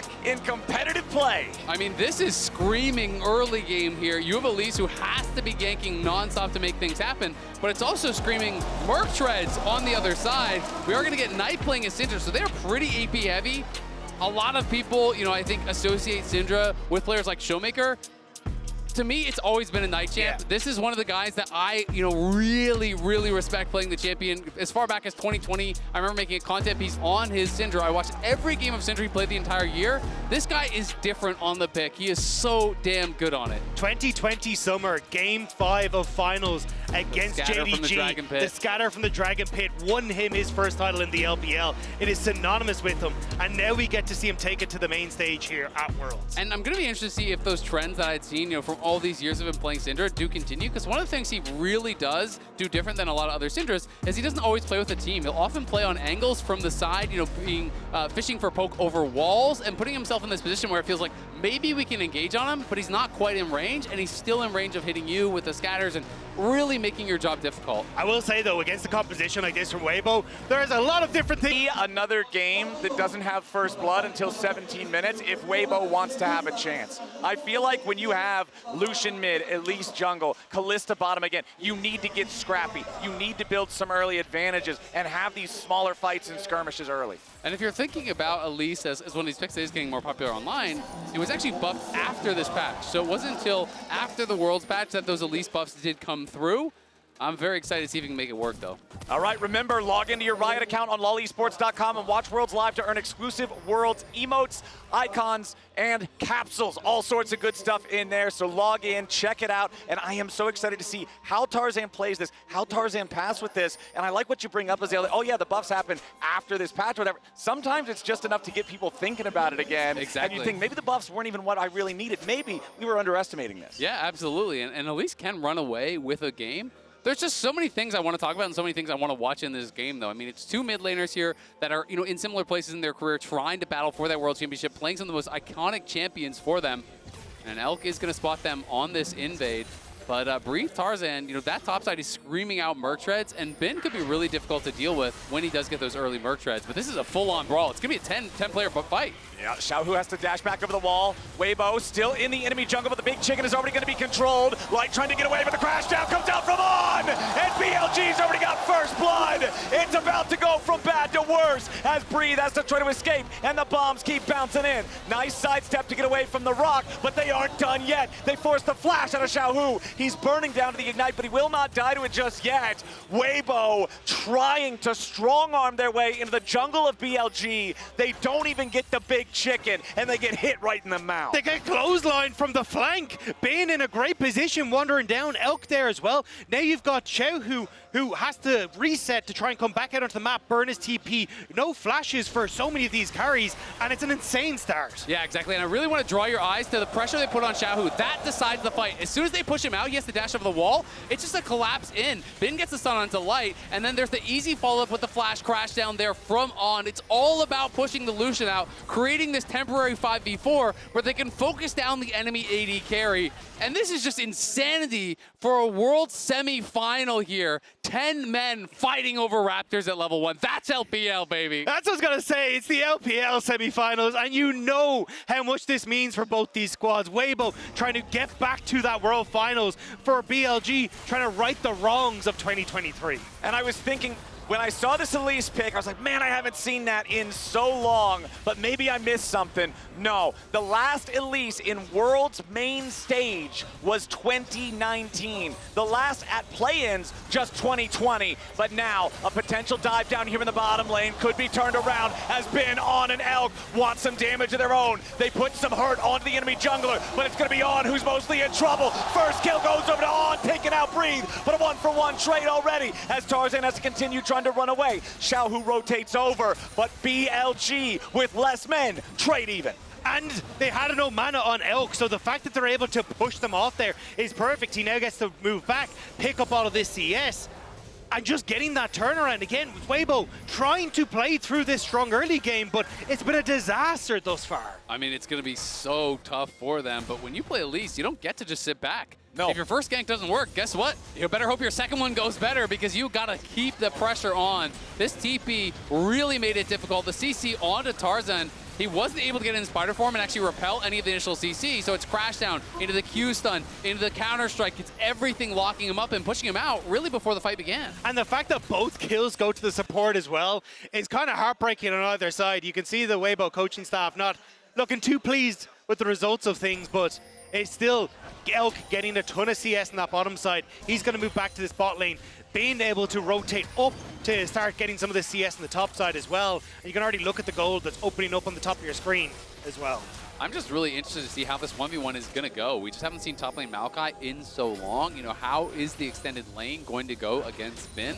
back in competitive play. I mean, this is screaming early game here. You have Elise who has to be ganking nonstop to make things happen, but it's also screaming Merc Treads on the other side. We are going to get Knight playing as Syndra, so they're pretty AP heavy. A lot of people, you know, I think associate Syndra with players like Showmaker. To me, it's always been a Knight champ. Yeah. This is one of the guys that I, really, really respect playing the champion. As far back as 2020, I remember making a content piece on his Syndra. I watched every game of Syndra he played the entire year. This guy is different on the pick. He is so damn good on it. 2020 summer, game 5 of finals against JDG. The scatter from the Dragon Pit won him his first title in the LPL. It is synonymous with him, and now we get to see him take it to the main stage here at Worlds. And I'm going to be interested to see if those trends that I'd seen, from all these years of him playing Syndra do continue, because one of the things he really does do different than a lot of other Syndras is he doesn't always play with a team. He'll often play on angles from the side, being fishing for poke over walls and putting himself in this position where it feels like maybe we can engage on him, but he's not quite in range, and he's still in range of hitting you with the scatters and really making your job difficult. I will say, though, against a composition like this from Weibo, there's a lot of different things. Another game that doesn't have first blood until 17 minutes if Weibo wants to have a chance. I feel like when you have Lucian mid, Elise jungle, Kalista bottom again, you need to get scrappy. You need to build some early advantages and have these smaller fights and skirmishes early. And if you're thinking about Elise as one of these picks that is getting more popular online, it was actually buffed after this patch. So it wasn't until after the Worlds patch that those Elise buffs did come through. I'm very excited to see if we can make it work, though. All right, remember, log into your Riot account on lolesports.com and watch Worlds Live to earn exclusive Worlds emotes, icons, and capsules. All sorts of good stuff in there, so log in, check it out, and I am so excited to see how Tarzan plays this, how Tarzan passed with this, and I like what you bring up, Azael. Oh yeah, the buffs happen after this patch, whatever. Sometimes it's just enough to get people thinking about it again. Exactly. And you think, maybe the buffs weren't even what I really needed. Maybe we were underestimating this. Yeah, absolutely, and Elise can run away with a game. There's just so many things I want to talk about and so many things I want to watch in this game, though. I mean, it's two mid laners here that are, in similar places in their career trying to battle for that World Championship, playing some of the most iconic champions for them. And Elk is going to spot them on this invade. But Brief Tarzan, that top side is screaming out Merc Treads, and Ben could be really difficult to deal with when he does get those early Merc Treads. But this is a full-on brawl. It's going to be a 10-player fight. Yeah, Xiaohu has to dash back over the wall. Weibo still in the enemy jungle, but the big chicken is already going to be controlled. Light trying to get away, but the crash down comes out from On! And BLG's already got first blood. It's about to go from bad to worse as Breathe has to try to escape, and the bombs keep bouncing in. Nice sidestep to get away from the rock, but they aren't done yet. They force the flash out of Xiaohu. He's burning down to the Ignite, but he will not die to it just yet. Weibo trying to strong-arm their way into the jungle of BLG. They don't even get the big chicken, and they get hit right in the mouth. They get clotheslined from the flank. Being in a great position, wandering down. Elk there as well. Now you've got Xiaohu, who has to reset to try and come back out onto the map, burn his TP. No flashes for so many of these carries, and it's an insane start. Yeah, exactly, and I really want to draw your eyes to the pressure they put on Xiaohu. That decides the fight. As soon as they push him out, he has to dash over the wall. It's just a collapse in. Ben gets the stun onto Light, and then there's the easy follow-up with the flash crash down there from On. It's all about pushing the Lucian out, creating this temporary 5v4 where they can focus down the enemy AD carry. And this is just insanity for a World semi-final here. 10 men fighting over Raptors at level 1. That's LPL, baby. That's what I was going to say. It's the LPL semifinals, and you know how much this means for both these squads. Weibo trying to get back to that World Finals, for BLG trying to right the wrongs of 2023. And I was thinking, when I saw this Elise pick, I was like, man, I haven't seen that in so long, but maybe I missed something. No, the last Elise in World's main stage was 2019. The last at play-ins, just 2020. But now, a potential dive down here in the bottom lane could be turned around as Ben, On, and Elk want some damage of their own. They put some hurt onto the enemy jungler, but it's going to be On who's mostly in trouble. First kill goes over to On, taking out Breathe, but a 1-for-1 trade already as Tarzan has to continue trying to run away. Xiaohu rotates over, but BLG with less men, trade even. And they had no mana on Elk, so the fact that they're able to push them off there is perfect. He now gets to move back, pick up all of this CS, and just getting that turnaround again with Weibo trying to play through this strong early game, but it's been a disaster thus far. I mean, it's going to be so tough for them, but when you play Elise, you don't get to just sit back. No. If your first gank doesn't work, guess what? You better hope your second one goes better, because you got to keep the pressure on. This TP really made it difficult. The CC onto Tarzan, he wasn't able to get in spider form and actually repel any of the initial CC, so it's crash down into the Q stun, into the counter strike. It's everything locking him up and pushing him out really before the fight began. And the fact that both kills go to the support as well is kind of heartbreaking on either side. You can see the Weibo coaching staff not looking too pleased with the results of things, but it's still Elk getting a ton of CS on that bottom side. He's going to move back to this bot lane, being able to rotate up to start getting some of the CS on the top side as well. And you can already look at the gold that's opening up on the top of your screen as well. I'm just really interested to see how this 1v1 is going to go. We just haven't seen top lane Maokai in so long. You know, how is the extended lane going to go against Bin?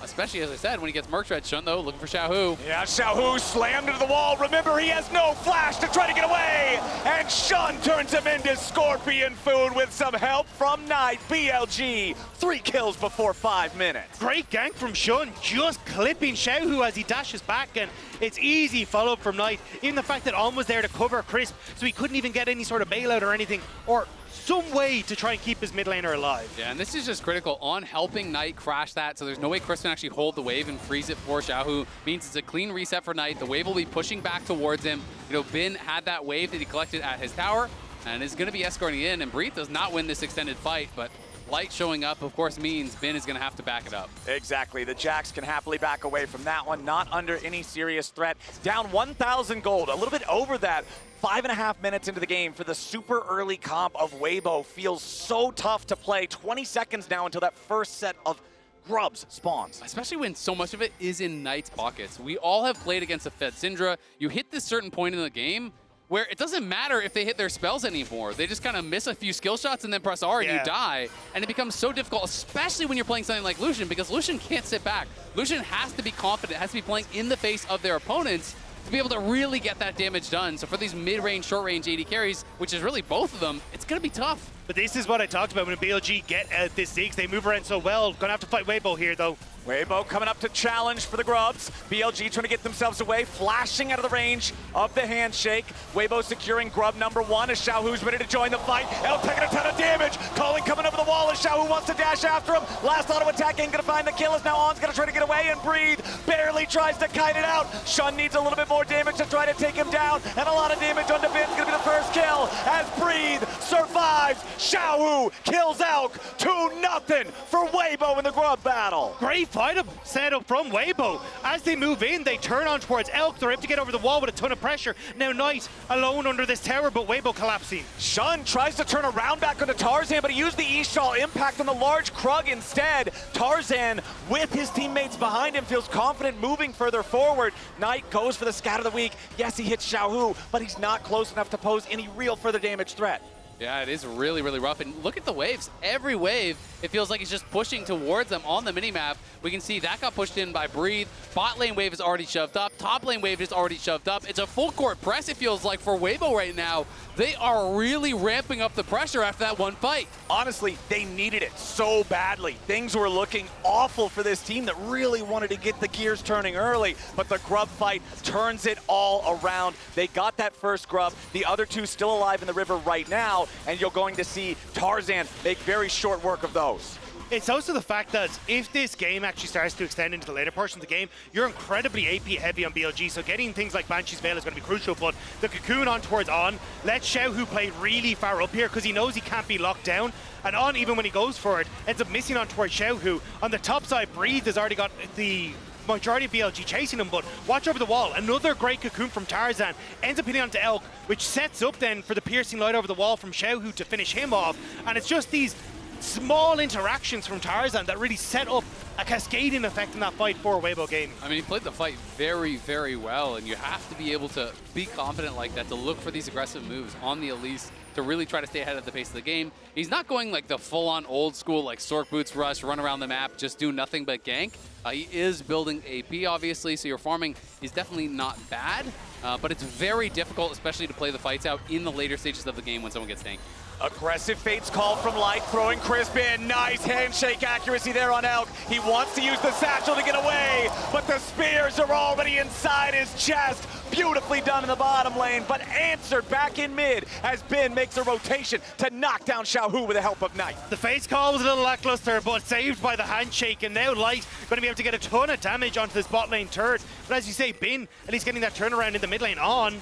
Especially, as I said, when he gets Merc Tread. Shun, though, looking for Xiaohu. Yeah, Xiaohu slammed into the wall. Remember, he has no flash to try to get away. And Shun turns him into scorpion food with some help from Knight. BLG, 3 kills before 5 minutes. Great gank from Shun, just clipping Xiaohu as he dashes back, and it's easy follow-up from Knight. Even the fact that Alm was there to cover Crisp, so he couldn't even get any sort of bailout or anything, or some way to try and keep his mid laner alive. Yeah, and this is just critical on helping Knight crash that, so there's no way Chris can actually hold the wave and freeze it for Xiaohu. Means it's a clean reset for Knight. The wave will be pushing back towards him. You know, Bin had that wave that he collected at his tower, and is going to be escorting in, and Breathe does not win this extended fight, but Light showing up, of course, means Bin is going to have to back it up. Exactly. The Jacks can happily back away from that one, not under any serious threat. Down 1,000 gold, a little bit over that. 5.5 minutes into the game for the super early comp of Weibo. Feels so tough to play. 20 seconds now until that first set of grubs spawns. Especially when so much of it is in Knight's pockets. We all have played against a Fed Syndra. You hit this certain point in the game where it doesn't matter if they hit their spells anymore. They just kind of miss a few skill shots and then press R and you die. And it becomes so difficult, especially when you're playing something like Lucian, because Lucian can't sit back. Lucian has to be confident, has to be playing in the face of their opponents to be able to really get that damage done. So for these mid-range, short-range AD carries, which is really both of them, it's going to be tough. But this is what I talked about when BLG get this Ziggs. They move around so well. Gonna have to fight Weibo here, though. Weibo coming up to challenge for the grubs. BLG trying to get themselves away, flashing out of the range of the handshake. Weibo securing grub number 1 as Xiaohu's ready to join the fight. El taking a ton of damage. Calling coming over the wall as Xiaohu wants to dash after him. Last auto attack ain't gonna find the kill as now On's gonna try to get away and Breathe. Barely tries to kite it out. Shun needs a little bit more damage to try to take him down. And a lot of damage on the Bin's gonna be the first kill as Breathe survives. Xiaohu kills Elk 2-0 for Weibo in the grub battle. Great fight set up from Weibo. As they move in, they turn on towards Elk. They're able to get over the wall with a ton of pressure. Now Knight alone under this tower, but Weibo collapsing. Shun tries to turn around back onto Tarzan, but he used the E-Shawl impact on the large Krug instead. Tarzan, with his teammates behind him, feels confident moving further forward. Knight goes for the scat of the week. Yes, he hits Xiaohu, but he's not close enough to pose any real further damage threat. Yeah, it is really, really rough. And look at the waves. Every wave, it feels like he's just pushing towards them on the minimap. We can see that got pushed in by Breathe. Bot lane wave is already shoved up. Top lane wave is already shoved up. It's a full court press, it feels like, for Weibo right now. They are really ramping up the pressure after that one fight. Honestly, they needed it so badly. Things were looking awful for this team that really wanted to get the gears turning early, but the grub fight turns it all around. They got that first grub. The other two still alive in the river right now, and you're going to see Tarzan make very short work of those. It's also the fact that if this game actually starts to extend into the later portion of the game, you're incredibly AP heavy on BLG, so getting things like Banshee's Veil is going to be crucial, but the Cocoon on towards On lets Xiaohu play really far up here because he knows he can't be locked down, and On, even when he goes for it, ends up missing on towards Xiaohu. On the top side, Breathe has already got the majority of BLG chasing him, but watch over the wall. Another great Cocoon from Tarzan ends up hitting onto Elk, which sets up then for the piercing light over the wall from Xiaohu to finish him off, and it's just these small interactions from Tarzan that really set up a cascading effect in that fight for Weibo Gaming. I mean, he played the fight very, very well, and you have to be able to be confident like that, to look for these aggressive moves on the Elise, to really try to stay ahead of the pace of the game. He's not going like the full-on old school, like Sork Boots rush, run around the map, just do nothing but gank. He is building AP, obviously, so your farming is definitely not bad, but it's very difficult, especially to play the fights out in the later stages of the game when someone gets tanked. Aggressive Fates call from Light, throwing Crisp in. Nice handshake accuracy there on Elk. He wants to use the satchel to get away, but the spears are already inside his chest. Beautifully done in the bottom lane, but answered back in mid as Bin makes a rotation to knock down Xiaohu with the help of Knight. The face call was a little lackluster, but saved by the handshake, and now Light going to be able to get a ton of damage onto this bot lane turret. But as you say, Bin at least getting that turnaround in the mid lane on.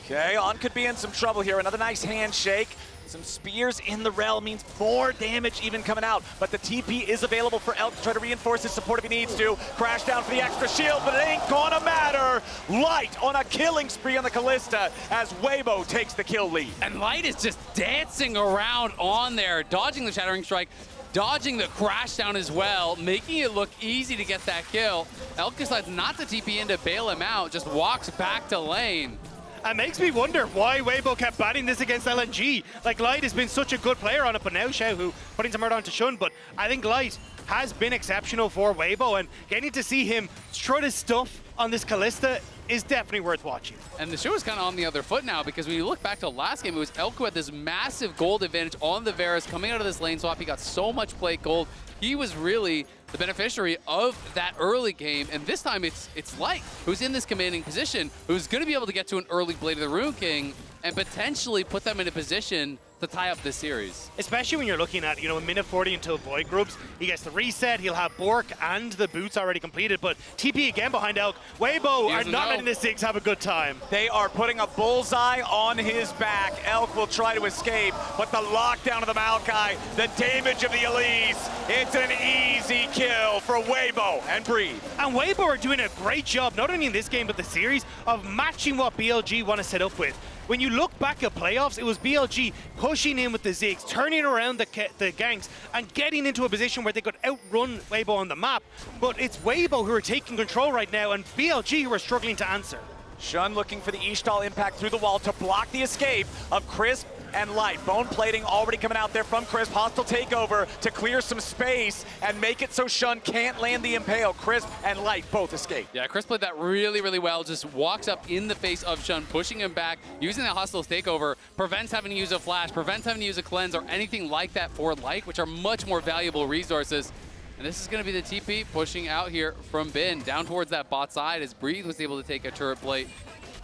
Okay, On could be in some trouble here. Another nice handshake. Some spears in the Rell means more damage even coming out, but the TP is available for Elk to try to reinforce his support if he needs to. Crash down for the extra shield, but it ain't gonna matter. Light on a killing spree on the Kalista as Weibo takes the kill lead. And Light is just dancing around on there, dodging the Shattering Strike, dodging the crash down as well, making it look easy to get that kill. Elk decides not to TP in to bail him out, just walks back to lane. It makes me wonder why Weibo kept banning this against LNG. Like, Light has been such a good player on it, but now Xiaohu putting some hurt onto Shun. But I think Light has been exceptional for Weibo, and getting to see him try his stuff on this Kalista is definitely worth watching. And the show is kind of on the other foot now, because when you look back to last game, it was Elk who had this massive gold advantage on the Varus coming out of this lane swap. He got so much plate gold. He was really the beneficiary of that early game, and this time it's Light who's in this commanding position, who's going to be able to get to an early Blade of the Rune King and potentially put them in a position to tie up this series. Especially when you're looking at, a minute 40 until Void groups. He gets the reset, he'll have Bork and the boots already completed, but TP again behind Elk. Weibo are not letting the Ziggs have a good time. They are putting a bullseye on his back. Elk will try to escape, but the lockdown of the Maokai, the damage of the Elise, it's an easy kill for Weibo and Breathe. And Weibo are doing a great job, not only in this game, but the series, of matching what BLG want to set up with. When you look back at playoffs, it was BLG pushing in with the Ziggs, turning around the ganks, and getting into a position where they could outrun Weibo on the map. But it's Weibo who are taking control right now, and BLG who are struggling to answer. Shun looking for the Ishtal impact through the wall to block the escape of Crisp and Light. Bone plating already coming out there from Crisp. Hostile takeover to clear some space and make it so Shun can't land the Impale. Crisp and Light both escape. Yeah, Crisp played that really, really well. Just walks up in the face of Shun, pushing him back, using that hostile takeover, prevents having to use a flash, prevents having to use a cleanse or anything like that for Light, which are much more valuable resources. And this is going to be the TP pushing out here from Bin down towards that bot side as Breathe was able to take a turret plate.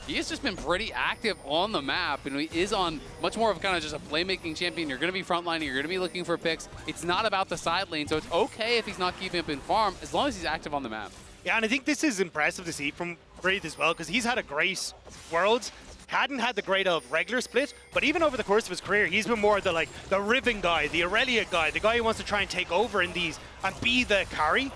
He has just been pretty active on the map, and he is on much more of kind of just a playmaking champion. You're going to be frontlining, you're going to be looking for picks. It's not about the side lane, so it's okay if he's not keeping up in farm as long as he's active on the map. Yeah, and I think this is impressive to see from Breathe as well, because he's had a great Worlds. Hadn't had the grade of regular split, but even over the course of his career, he's been more the Riven guy, the Aurelia guy, the guy who wants to try and take over in these and be the carry.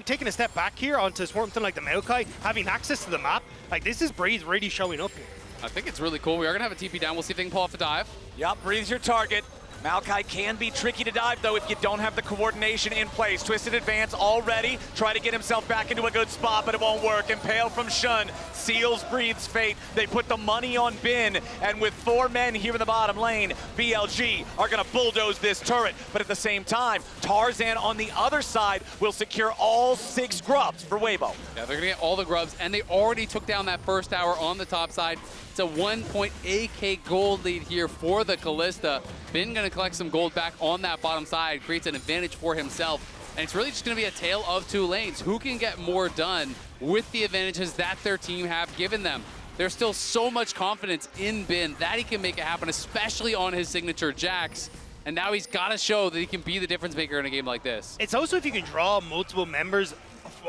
Taking a step back here onto something like the Maokai, having access to the map. Like, this is Breathe really showing up here. I think it's really cool. We are going to have a TP down. We'll see if they can pull off a dive. Yep, Breathe's your target. Maokai can be tricky to dive, though, if you don't have the coordination in place. Twisted advance already. Try to get himself back into a good spot, but it won't work. Impale from Shun seals Breathe's fate. They put the money on Bin, and with 4 men here in the bottom lane, BLG are going to bulldoze this turret. But at the same time, Tarzan on the other side will secure all 6 grubs for Weibo. Yeah, they're going to get all the grubs, and they already took down that first tower on the top side. It's a 1.8k gold lead here for the Kalista. Bin going to collect some gold back on that bottom side, creates an advantage for himself. And it's really just going to be a tale of 2 lanes. Who can get more done with the advantages that their team have given them? There's still so much confidence in Bin that he can make it happen, especially on his signature Jax. And now he's got to show that he can be the difference maker in a game like this. It's also, if you can draw multiple members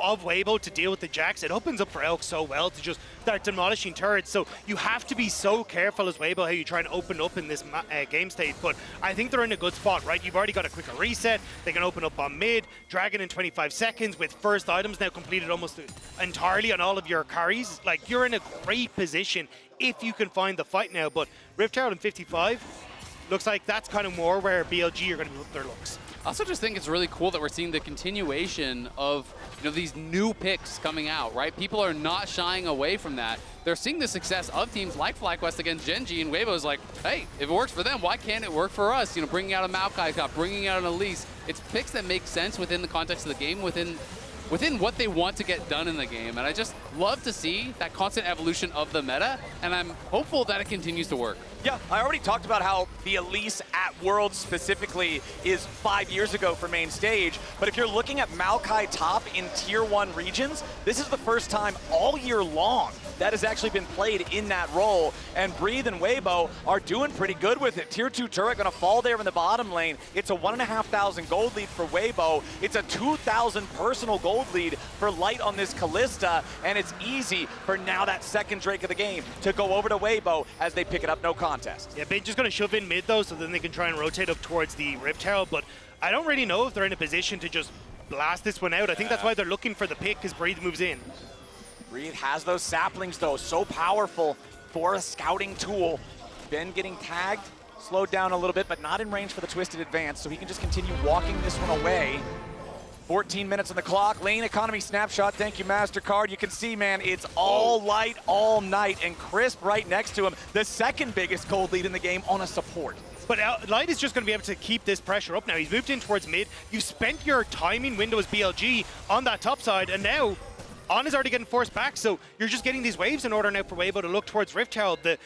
of Weibo to deal with the Jax, it opens up for Elk so well to just start demolishing turrets. So you have to be so careful as Weibo how you try and open up in this game state. But I think they're in a good spot, right? You've already got a quicker reset. They can open up on mid, Dragon in 25 seconds with first items now completed almost entirely on all of your carries. Like, you're in a great position if you can find the fight now. But Rift Herald in 55 looks like that's kind of more where BLG are going to put their looks. I also just think it's really cool that we're seeing the continuation of these new picks coming out, right? People are not shying away from that. They're seeing the success of teams like FlyQuest against Gen.G, and Weibo's like, hey, if it works for them, why can't it work for us? Bringing out a Maokai top, bringing out an Elise. It's picks that make sense within the context of the game, within within what they want to get done in the game. And I just love to see that constant evolution of the meta, and I'm hopeful that it continues to work. Yeah, I already talked about how the Elise at Worlds specifically is 5 years ago for main stage, but if you're looking at Maokai top in Tier 1 regions, this is the first time all year long that has actually been played in that role, and Breathe and Weibo are doing pretty good with it. Tier 2 turret gonna fall there in the bottom lane. It's a 1,500 gold lead for Weibo. It's a 2,000 personal gold lead for Light on this Kalista, and it's easy for now that second Drake of the game to go over to Weibo as they pick it up, no contest. Yeah, they're just going to shove in mid though, so then they can try and rotate up towards the Rift Herald, but I don't really know if they're in a position to just blast this one out. I think that's why they're looking for the pick, because Breathe moves in. Breathe has those saplings though, so powerful for a scouting tool. Ben getting tagged, slowed down a little bit, but not in range for the twisted advance, so he can just continue walking this one away. 14 minutes on the clock, lane economy snapshot, thank you MasterCard. You can see, man, it's all Light all night, and Crisp right next to him, the second biggest gold lead in the game on a support. But Light is just going to be able to keep this pressure up now. He's moved in towards mid. You've spent your timing window as BLG on that top side, and now On is already getting forced back, so you're just getting these waves in order now for Weibo to look towards Rift Herald. The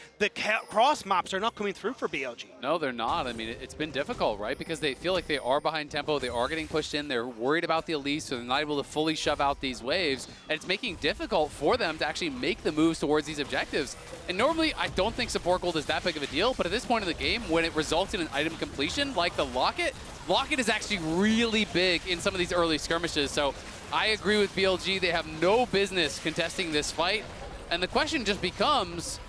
cross maps are not coming through for BLG. No, they're not. I mean, it's been difficult, right? Because they feel like they are behind tempo. They are getting pushed in. They're worried about the Elise, so they're not able to fully shove out these waves. And it's making it difficult for them to actually make the moves towards these objectives. And normally, I don't think support gold is that big of a deal, but at this point in the game, when it results in an item completion, like the Locket is actually really big in some of these early skirmishes. So I agree with BLG. They have no business contesting this fight. And the question just becomes,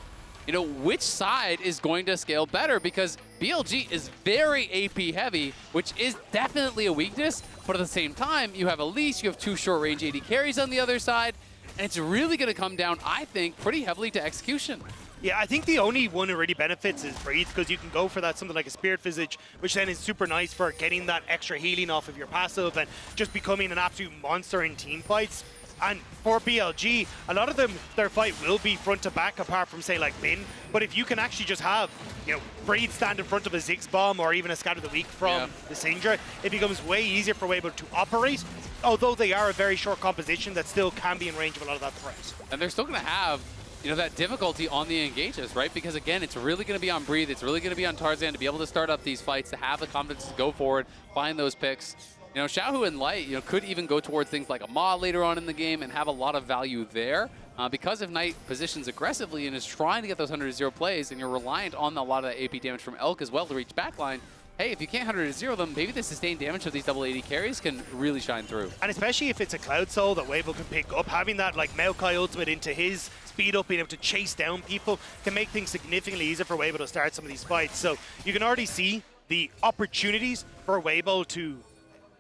you know, which side is going to scale better? Because BLG is very AP heavy, which is definitely a weakness. But at the same time, you have Elise, you have two short range AD carries on the other side. And it's really going to come down, I think, pretty heavily to execution. Yeah, I think the only one who really benefits is Breathe, because you can go for that something like a Spirit Visage, which then is super nice for getting that extra healing off of your passive and just becoming an absolute monster in team fights. And for BLG, a lot of them, their fight will be front to back, apart from, say, like Min. But if you can actually just have, you know, Breathe stand in front of a Ziggs bomb or even a Scatter the Weak from the Syndra, it becomes way easier for Weibo to operate, although they are a very short composition that still can be in range of a lot of that threat. And they're still going to have, you know, that difficulty on the engages, right? Because again, it's really going to be on Breathe, it's really going to be on Tarzan to be able to start up these fights, to have the confidence to go forward, find those picks. You know, Xiaohu and Light, you know, could even go towards things like a Ma later on in the game and have a lot of value there. Because if Knight positions aggressively and is trying to get those 100-0 plays, and you're reliant on a lot of the AP damage from Elk as well to reach backline, hey, if you can't 100-0 them, maybe the sustained damage of these double AD carries can really shine through. And especially if it's a Cloud Soul that Weibo can pick up, having that like Maokai ultimate into his speed up, being able to chase down people, can make things significantly easier for Weibo to start some of these fights. So you can already see the opportunities for Weibo to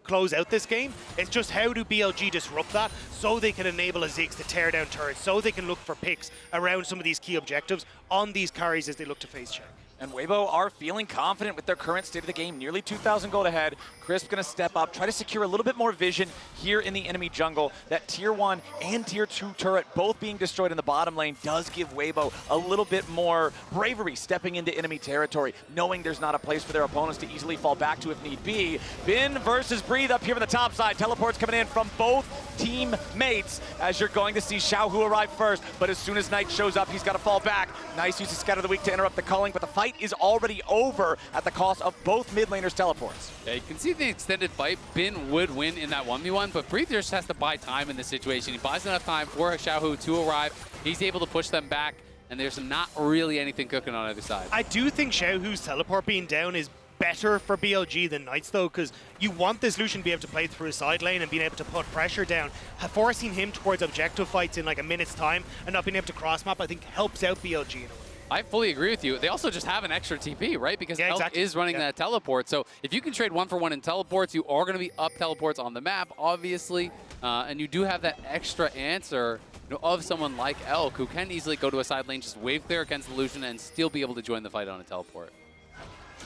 close out this game. It's just how do BLG disrupt that so they can enable a Ziggs to tear down turrets, so they can look for picks around some of these key objectives on these carries as they look to face check. And Weibo are feeling confident with their current state of the game. Nearly 2,000 gold ahead. Crisp going to step up, try to secure a little bit more vision here in the enemy jungle. That Tier 1 and Tier 2 turret both being destroyed in the bottom lane does give Weibo a little bit more bravery stepping into enemy territory, knowing there's not a place for their opponents to easily fall back to if need be. Bin versus Breathe up here on the top side. Teleports coming in from both teammates, as you're going to see Xiaohu arrive first, but as soon as Knight shows up, he's got to fall back. Nice use of Scatter the Weak to interrupt the culling, but the fight is already over at the cost of both mid laners' teleports. Yeah, you can see the extended fight. Bin would win in that 1v1, but Breathe just has to buy time in this situation. He buys enough time for Xiaohu to arrive. He's able to push them back, and there's not really anything cooking on either side. I do think Xiaohu's teleport being down is better for BLG than Knights, though, because you want this Lucian to be able to play through a side lane and being able to put pressure down. Forcing him towards objective fights in like a minute's time and not being able to cross map, I think helps out BLG in a way. I fully agree with you. They also just have an extra TP, right? Because Elk is running that teleport. So if you can trade 1-for-1 in teleports, you are going to be up teleports on the map, obviously. And you do have that extra answer, you know, of someone like Elk, who can easily go to a side lane, just wave clear against the Lucian, and still be able to join the fight on a teleport.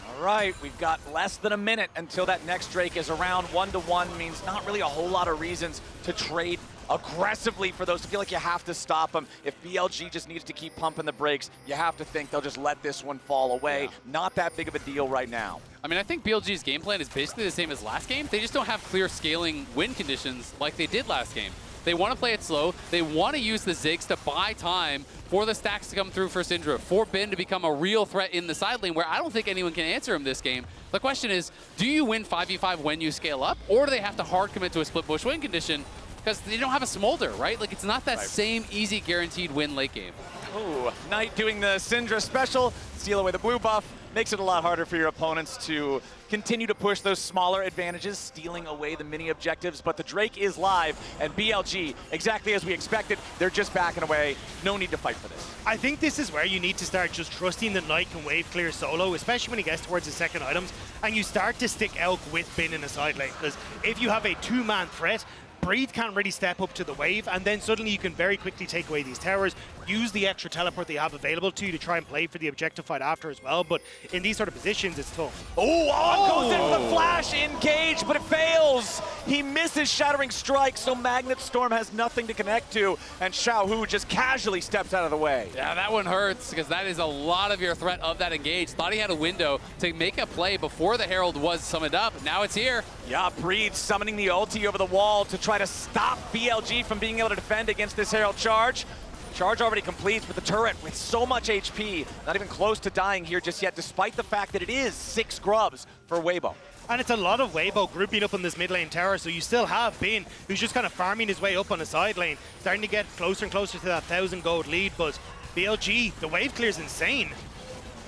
All right, we've got less than a minute until that next Drake is around. 1-to-1 means not really a whole lot of reasons to trade aggressively for those to feel like you have to stop them. If BLG just needs to keep pumping the brakes, you have to think they'll just let this one fall away. Yeah. Not that big of a deal right now. I mean, I think BLG's game plan is basically the same as last game. They just don't have clear scaling win conditions like they did last game. They want to play it slow. They want to use the Ziggs to buy time for the stacks to come through for Syndra, for Ben to become a real threat in the side lane where I don't think anyone can answer him this game. The question is, do you win 5v5 when you scale up, or do they have to hard commit to a split bush win condition? Because they don't have a smolder, right? Like, it's not that same easy guaranteed win late game. Ooh, Knight doing the Syndra special, steal away the blue buff, makes it a lot harder for your opponents to continue to push those smaller advantages, stealing away the mini objectives, but the Drake is live, and BLG, exactly as we expected, they're just backing away. No need to fight for this. I think this is where you need to start just trusting that Knight can wave clear solo, especially when he gets towards his second items, and you start to stick Elk with Bin in the side lane, because if you have a two-man threat, Breathe can't really step up to the wave, and then suddenly you can very quickly take away these towers, use the extra teleport they have available to you to try and play for the objective fight after as well, but in these sort of positions, it's tough. Oh, On goes in for the flash, engage, but it fails. He misses Shattering Strike, so Magnet Storm has nothing to connect to, and Xiaohu just casually steps out of the way. Yeah, that one hurts, because that is a lot of your threat of that engage. Thought he had a window to make a play before the Herald was summoned up. Now it's here. Yeah, Breathe summoning the ulti over the wall to try to stop BLG from being able to defend against this Herald charge. Charge already complete, but the turret with so much HP, not even close to dying here just yet, despite the fact that it is 6 grubs for Weibo. And it's a lot of Weibo grouping up on this mid lane tower, so you still have Bin, who's just kind of farming his way up on the side lane, starting to get closer and closer to that 1,000 gold lead, but BLG, the wave clear is insane.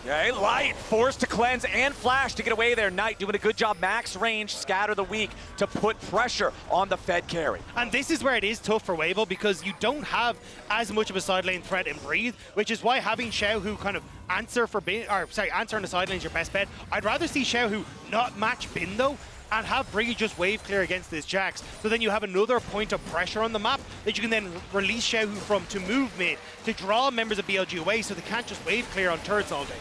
Okay, Light forced to cleanse and flash to get away there. Knight doing a good job, max range, scatter the weak to put pressure on the Fed carry. And this is where it is tough for Weibo because you don't have as much of a side lane threat in Breathe, which is why having Xiaohu kind of answer on the side lane is your best bet. I'd rather see Xiaohu not match Bin though, and have Breathe just wave clear against this Jax. So then you have another point of pressure on the map that you can then release Xiaohu from to move mid, to draw members of BLG away so they can't just wave clear on turrets all day.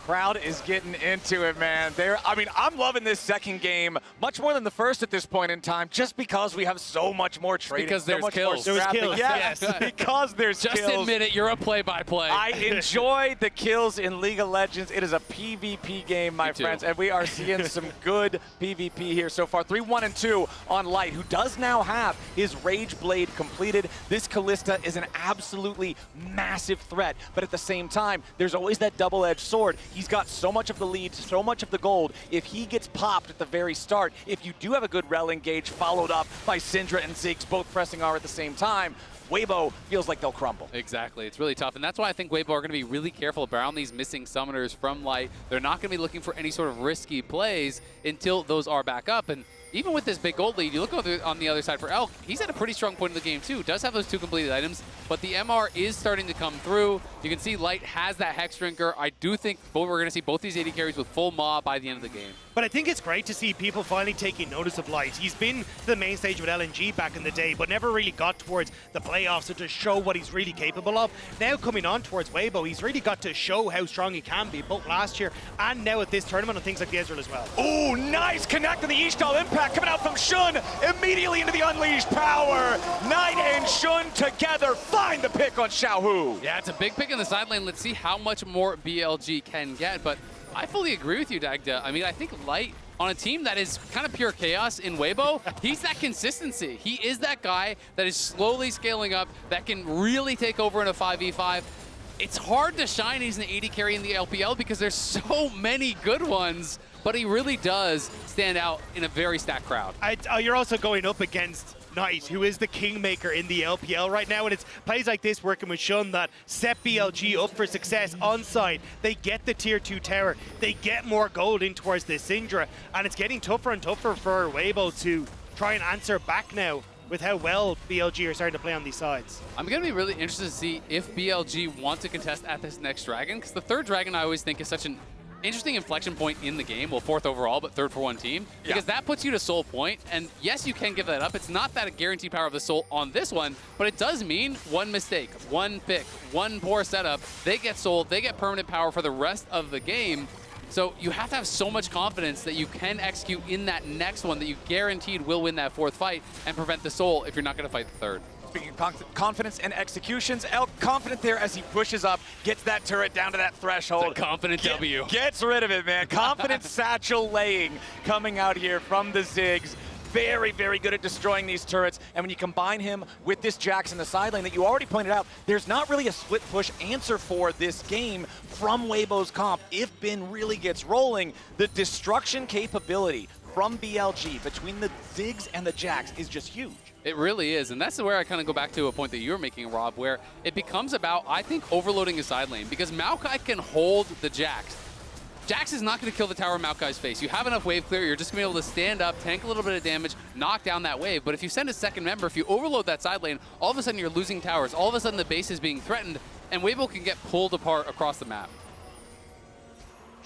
Crowd is getting into it, man. I'm loving this second game much more than the first at this point in time, just because we have so much more trading. Because there's so much kills. More There's kills. Yes, because there's Just kills. admit it, you're a play-by-play. I enjoy the kills in League of Legends. It is a PvP game, my friends, and we are seeing some good PvP here so far. 3-1-2 on Light, who does now have his Rage Blade completed. This Kalista is an absolutely massive threat, but at the same time, there's always that double-edged sword. He's got so much of the lead, so much of the gold. If he gets popped at the very start, if you do have a good Rell engage followed up by Syndra and Ziggs both pressing R at the same time, Weibo feels like they'll crumble. Exactly. It's really tough, and that's why I think Weibo are going to be really careful around these missing summoners from Light. They're not going to be looking for any sort of risky plays until those are back up, and even with this big gold lead, you look on the other side for Elk, he's at a pretty strong point in the game too. Does have those 2 completed items, but the MR is starting to come through. You can see Light has that Hex Drinker. I do think we're going to see both these AD carries with full maw by the end of the game. But I think it's great to see people finally taking notice of Light. He's been to the main stage with LNG back in the day, but never really got towards the playoffs to show what he's really capable of. Now coming on towards Weibo, he's really got to show how strong he can be, both last year and now at this tournament and things like the Ezreal as well. Ooh, nice connect on the Ixtal impact coming out from Shun, immediately into the unleashed power. Knight and Shun together find the pick on Xiaohu. Yeah, it's a big pick in the side lane. Let's see how much more BLG can get, but I fully agree with you, Dagda. I mean, I think Light on a team that is kind of pure chaos in Weibo, he's that consistency. He is that guy that is slowly scaling up, that can really take over in a 5v5. It's hard to shine he's an AD carry in the LPL because there's so many good ones, but he really does stand out in a very stacked crowd. You're also going up against Knight, who is the kingmaker in the LPL right now, and it's plays like this working with Shun that set BLG up for success on side. They get the tier 2 tower, they get more gold in towards the Syndra, and it's getting tougher and tougher for Weibo to try and answer back now with how well BLG are starting to play on these sides. I'm going to be really interested to see if BLG want to contest at this next dragon, because the third dragon I always think is such an interesting inflection point in the game. Well, 4th overall, but 3rd for one team. Because that puts you to soul point, and yes, you can give that up. It's not that a guaranteed power of the soul on this one, but it does mean one mistake, one pick, one poor setup, they get sold, they get permanent power for the rest of the game. So you have to have so much confidence that you can execute in that next one that you guaranteed will win that fourth fight and prevent the soul if you're not going to fight the third. Speaking of confidence and executions, Elk confident there as he pushes up, gets that turret down to that threshold. It's a confident W. Gets rid of it, man. Confident satchel laying coming out here from the Ziggs. Very, very good at destroying these turrets. And when you combine him with this Jax in the side lane that you already pointed out, there's not really a split push answer for this game from Weibo's comp. If Bin really gets rolling, the destruction capability from BLG between the Ziggs and the Jax is just huge. It really is, and that's where I kind of go back to a point that you were making, Rob, where it becomes about, I think, overloading his side lane, because Maokai can hold the Jax. Jax is not going to kill the tower in Maokai's face. You have enough wave clear, you're just going to be able to stand up, tank a little bit of damage, knock down that wave, but if you send a second member, if you overload that side lane, all of a sudden you're losing towers, all of a sudden the base is being threatened, and Weibo can get pulled apart across the map.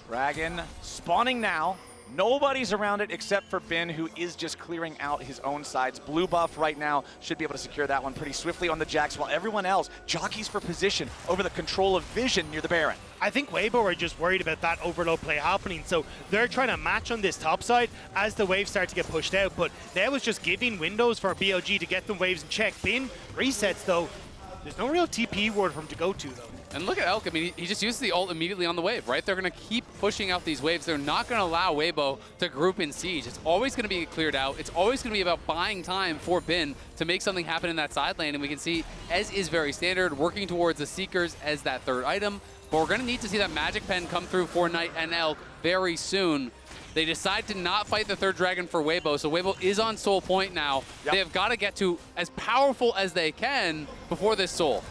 Dragon spawning now. Nobody's around it except for Bin, who is just clearing out his own sides. Blue buff right now should be able to secure that one pretty swiftly on the Jax, while everyone else jockeys for position over the control of vision near the Baron. I think Weibo are just worried about that overload play happening, so they're trying to match on this top side as the waves start to get pushed out, but that was just giving windows for BLG to get them waves in check. Bin resets, though. There's no real TP ward for him to go to, though. And look at Elk, I mean, he just uses the ult immediately on the wave, right? They're going to keep pushing out these waves. They're not going to allow Weibo to group in siege. It's always going to be cleared out. It's always going to be about buying time for Bin to make something happen in that side lane. And we can see Ez is very standard, working towards the Seekers as that third item. But we're going to need to see that Magic Pen come through for Knight and Elk very soon. They decide to not fight the third dragon for Weibo, so Weibo is on soul point now. Yep. They have got to get to as powerful as they can before this soul.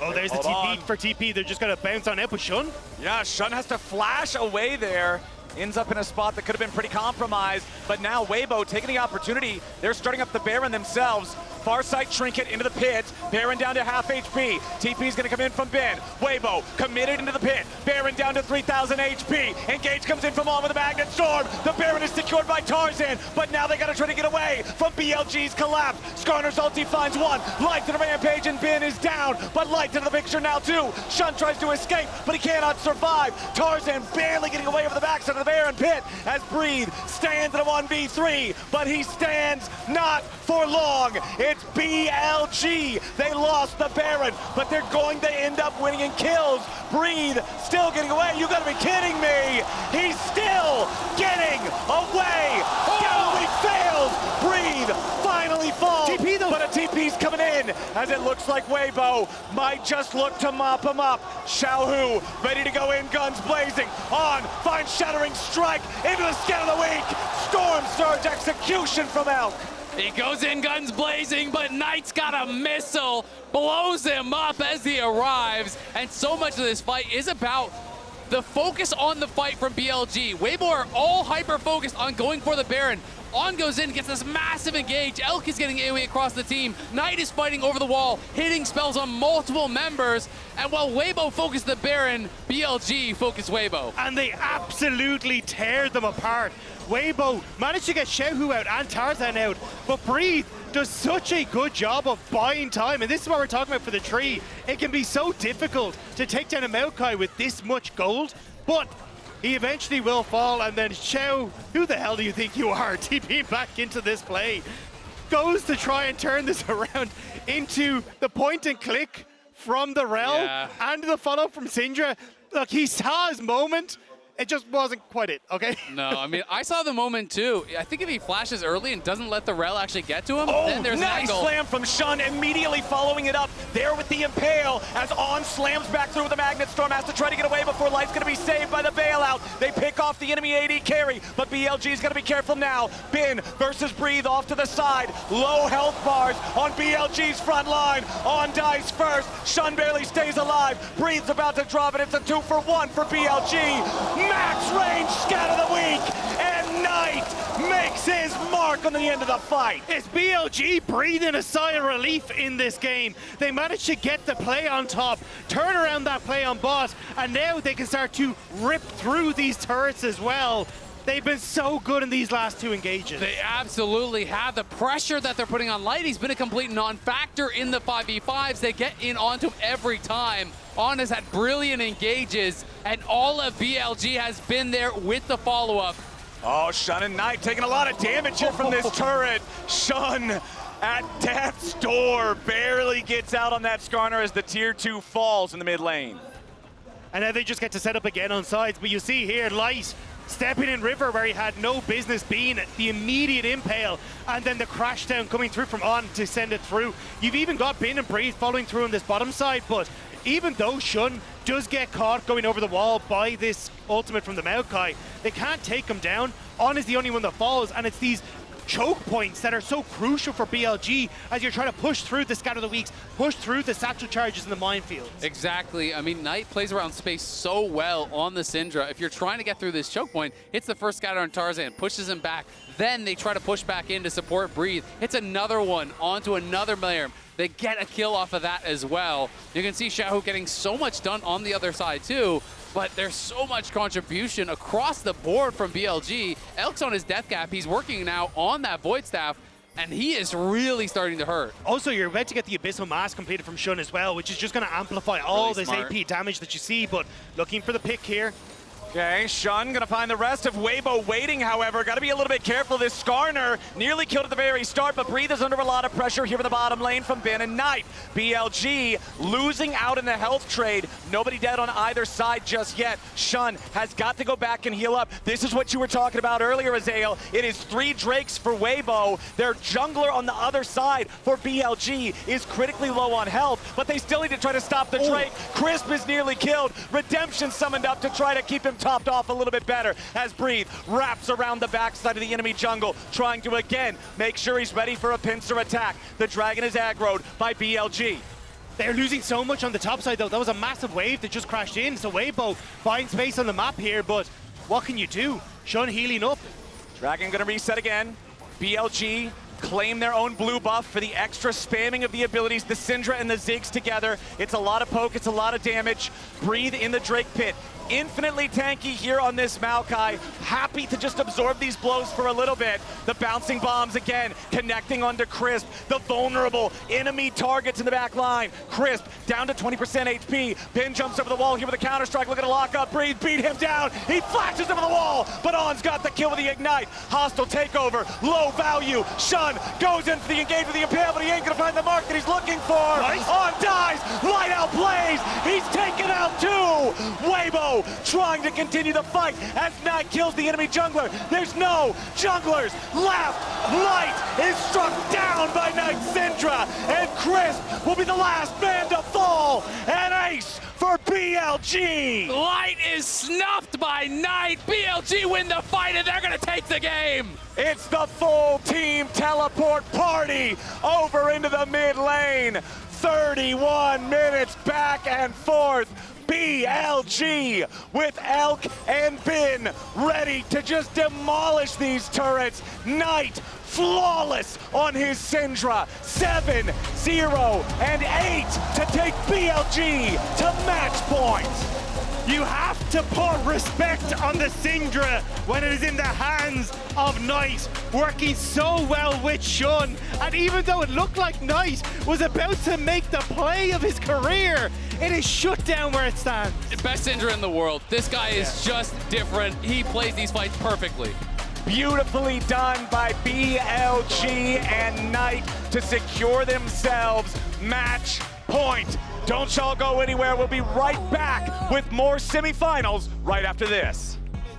Oh, there's the TP for TP. They're just going to bounce on it with Shun. Yeah, Shun has to flash away there. Ends up in a spot that could have been pretty compromised. But now Weibo taking the opportunity. They're starting up the Baron themselves. Farsight Trinket into the pit. Baron down to half HP. TP's gonna come in from Bin. Weibo committed into the pit. Baron down to 3,000 HP. Engage comes in from all with a Magnet Storm. The Baron is secured by Tarzan, but now they gotta try to get away from BLG's collapse. Skarner's ulti finds one. Light to the rampage and Bin is down, but Light to the picture now too. Shun tries to escape, but he cannot survive. Tarzan barely getting away over the backside of the Baron pit as Breathe stands at a 1v3, but he stands not for long. It's BLG. They lost the Baron, but they're going to end up winning in kills. Breathe still getting away. You gotta be kidding me. He's still getting away. Galloway fails. Breathe finally falls. TP though. But a TP's coming in as it looks like Weibo might just look to mop him up. Xiaohu ready to go in, guns blazing. On, finds Shattering Strike into the skin of the week. Storm Surge execution from Elk. He goes in guns blazing, but Knight's got a missile, blows him up as he arrives, and so much of this fight is about the focus on the fight from BLG. Weibo are all hyper-focused on going for the Baron. On goes in, gets this massive engage. Elk is getting AoE across the team. Knight is fighting over the wall, hitting spells on multiple members. And while Weibo focused the Baron, BLG focused Weibo. And they absolutely tear them apart. Weibo managed to get Xiaohu out and Tarzan out, but Breathe does such a good job of buying time, and this is what we're talking about for the tree. It can be so difficult to take down a Maokai with this much gold, but he eventually will fall, and then Xiao, who the hell do you think you are, TP back into this play, goes to try and turn this around into the point and click from the Rell and the follow from Syndra. Look, he saw his moment. It just wasn't quite it, okay? No, I mean, I saw the moment too. I think if he flashes early and doesn't let the Rell actually get to him, then there's an nice angle. slam from Shun, immediately following it up there with the Impale as On slams back through with the Magnet Storm, has to try to get away before Light's gonna be saved by the bailout. They pick off the enemy AD carry, but BLG's gonna be careful now. Bin versus Breathe off to the side. Low health bars on BLG's front line. On dies first, Shun barely stays alive. Breathe's about to drop it, it's a 2-for-1 for BLG. Max range scat of the week, and Knight makes his mark on the end of the fight. It's BLG breathing a sigh of relief in this game. They managed to get the play on top, turn around that play on bot, and now they can start to rip through these turrets as well. They've been so good in these last 2 engages. They absolutely have. The pressure that they're putting on Light, he's been a complete non-factor in the 5v5s. They get in onto him every time. On has had brilliant engages, and all of BLG has been there with the follow-up. Oh, Shun and Knight taking a lot of damage here from this turret. Shun at death's door barely gets out on that Skarner as the tier 2 falls in the mid lane. And now they just get to set up again on sides. But you see here, Light stepping in river where he had no business being, the immediate impale, and then the crash down coming through from On to send it through. You've even got Bin and Breathe following through on this bottom side, but even though Shun does get caught going over the wall by this ultimate from the Maokai, they can't take him down. On is the only one that falls, and it's these choke points that are so crucial for BLG as you're trying to push through the Scatter the Weaks, push through the satchel charges in the minefields. Exactly. I mean, Knight plays around space so well on the Syndra. If you're trying to get through this choke point, hits the first scatter on Tarzan, pushes him back. Then they try to push back in to support Breathe. Hits another one onto another layer. They get a kill off of that as well. You can see Xiaohu getting so much done on the other side too, but there's so much contribution across the board from BLG. Elk's on his death cap. He's working now on that Void Staff, and he is really starting to hurt. Also, you're about to get the Abyssal Mass completed from Shun as well, which is just going to amplify all Really this smart. AP damage that you see, but looking for the pick here. Okay, Shun gonna find the rest of Weibo waiting, however. Gotta be a little bit careful. This Skarner nearly killed at the very start, but Breathe is under a lot of pressure here in the bottom lane from Bin and Knight. BLG losing out in the health trade. Nobody dead on either side just yet. Shun has got to go back and heal up. This is what you were talking about earlier, Azael. It is 3 Drakes for Weibo. Their jungler on the other side for BLG is critically low on health, but they still need to try to stop the Drake. Crisp is nearly killed. Redemption summoned up to try to keep him topped off a little bit better as Breathe wraps around the backside of the enemy jungle, trying to again make sure he's ready for a pincer attack. The dragon is aggroed by BLG. They're losing so much on the top side though. That was a massive wave that just crashed in, so Weibo buying space on the map here, but what can you do? Shun healing up. Dragon gonna reset again. BLG claim their own blue buff for the extra spamming of the abilities, the Syndra and the Ziggs together. It's a lot of poke, it's a lot of damage. Breathe in the Drake pit. Infinitely tanky here on this Maokai. Happy to just absorb these blows for a little bit. The bouncing bombs again, connecting onto Crisp. The vulnerable enemy targets in the back line. Crisp down to 20% HP. Bin jumps over the wall here with a counter strike. Look at a lock up. Breathe, beat him down. He flashes over the wall, but On's got the kill with the ignite. Hostile takeover, low value. Shun goes into the engage with the impale, but he ain't gonna find the mark that he's looking for. Nice. On dies, light out plays. He's taken out 2. Weibo trying to continue the fight as Knight kills the enemy jungler. There's no junglers left. Light is struck down by Knight Syndra, and Crisp will be the last man to fall. And ace for BLG. Light is snuffed by Knight. BLG win the fight, and they're gonna take the game. It's the full team teleport party over into the mid lane. 31 minutes back and forth. BLG with Elk and Bin ready to just demolish these turrets. Knight flawless on his Syndra. 7, 0, and 8 to take BLG to match point. You have to put respect on the Syndra when it is in the hands of Knight, working so well with Shun. And even though it looked like Knight was about to make the play of his career, it is shut down where it stands. Best Syndra in the world. This guy is just different. He plays these fights perfectly. Beautifully done by BLG and Knight to secure themselves match point. Don't y'all go anywhere. We'll be right back with more semifinals right after this.